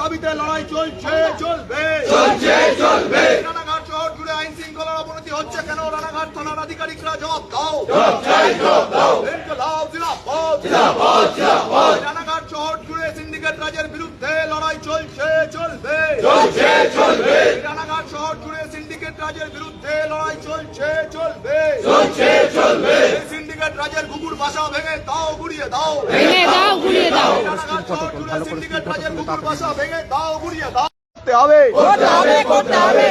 দাবিতে লড়াই চলছে, চলবে। রানাঘাট শহর জুড়ে আইন শৃঙ্খলার অবনতি হচ্ছে কেন? রানাঘাট থানার আধিকারিকরা জবাব দাও। ইনকিলাব জিন্দাবাদ। রানাঘাট শহর জুড়ে সিন্ডিকেট রাজের বিরুদ্ধে লড়াই চলছে, চলবে। রানাঘাট শহর জুড়ে সিন্ডিকেট রাজের বিরুদ্ধে লড়াই চলছে, চলবে। সিন্ডিকেট রাজের ঘুঘুর বাসা ভেঙে দাও, গুড়িয়ে দাও। রানাঘাট শহর জুড়ে সিন্ডিকেট রাজের ঘুঘুর বাসা ভেঙে দাও, গুড়িয়ে দাও।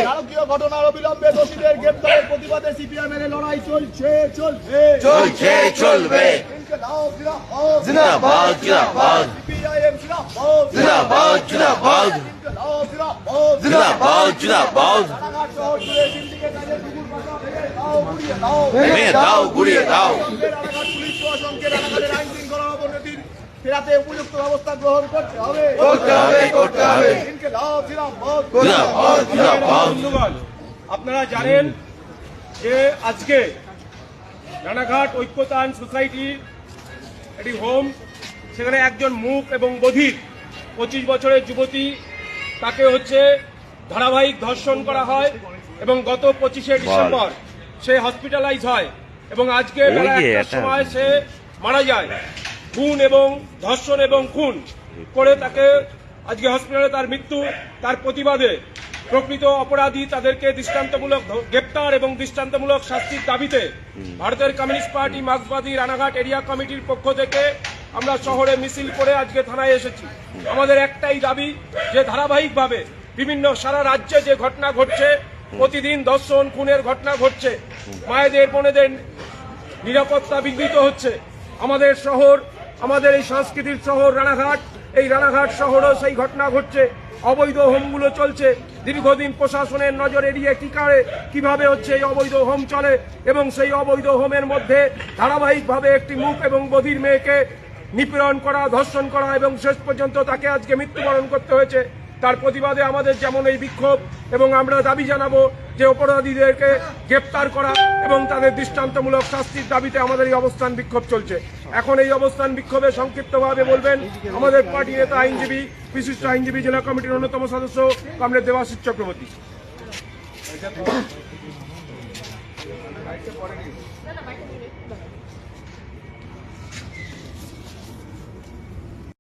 নারকীয় ঘটনার অবিলম্বে দোষীদের গ্রেপ্তারের প্রতিবাদে সিপিএমের লড়াই চলছে, চলবে। ইনকিলাব জিন্দাবাদ। সিপিআইএম জিন্দাবাদ। ইনকিলাব জিন্দাবাদ। রানাঘাট শহর জুড়ে সিন্ডিকেট রাজের ঘুঘুর বাসা ভেঙে দাও, গুড়িয়ে দাও। রানাঘাট পুলিশ প্রশাসনকে রানাঘাটের আইন শৃঙ্খলার অবনতির ফেরাতে উপযুক্ত ব্যবস্থা গ্রহণ করতে হবে। আপনারা জানেন যে আজকে রানাঘাট ঐক্যতান সোসাইটির একটি হোম, সেখানে একজন মূক এবং বধির 25 বছরের যুবতী, তাকে ধারাবাহিক ধর্ষণ করা হয় এবং গত 25শে ডিসেম্বর সে হসপিটালাইজ হয় এবং আজকে বেলা 1টার সময় সে মারা যায়। খুন এবং ধর্ষণ এবং খুন করে তাকে আজকে হসপিটালে তার মৃত্যু। তার প্রতিবাদে প্রকৃত অপরাধী তাদেরকে দৃষ্টান্তমূলক গ্রেপ্তার এবং দৃষ্টান্তমূলক শাস্তির দাবিতে ভারতের কমিউনিস্ট পার্টি মার্ক্সবাদী রানাঘাট এরিয়া কমিটির পক্ষ থেকে আমরা শহরে মিছিল করে আজকে থানায় এসেছি। আমাদের একটাই দাবি যে ধারাবাহিকভাবে বিভিন্ন সারা রাজ্যে যে ঘটনা ঘটছে, প্রতিদিন ধর্ষণ খুনের ঘটনা ঘটছে, মায়েদের বোনেদের নিরাপত্তা বিঘ্নিত হচ্ছে। আমাদের শহর, আমাদের এই সংস্কৃতির শহর রানাঘাট, এই রানাঘাট শহরও সেই ঘটনা ঘটছে। অবৈধ হোমগুলো চলছে। দীর্ঘদিন প্রশাসনের নজর এড়িয়ে কিভাবে এই অবৈধ হোম চলে এবং সেই অবৈধ হোমের মধ্যে ধারাবাহিকভাবে একটি মূক এবং বধির মেয়েকে নিপীড়ন করা, ধর্ষণ করা এবং শেষ পর্যন্ত তাকে আজকে মৃত্যুবরণ করতে হয়েছে। তার প্রতিবাদে আমাদের যেমন এই বিক্ষোভ, এবং আমরা দাবি জানাবো যে অপরাধীদেরকে গ্রেপ্তার করা এবং তাদের দৃষ্টান্তমূলক শাস্তির দাবিতে আমাদের এই অবস্থান বিক্ষোভ চলছে। এখন এই অবস্থান বিক্ষোভে সংক্ষিপ্তভাবে বলবেন আমাদের পার্টি নেতা, আইনজীবী, বিশিষ্ট আইনজীবী, জেলা কমিটির অন্যতম সদস্য কমরেড দেবাশিস চক্রবর্তী।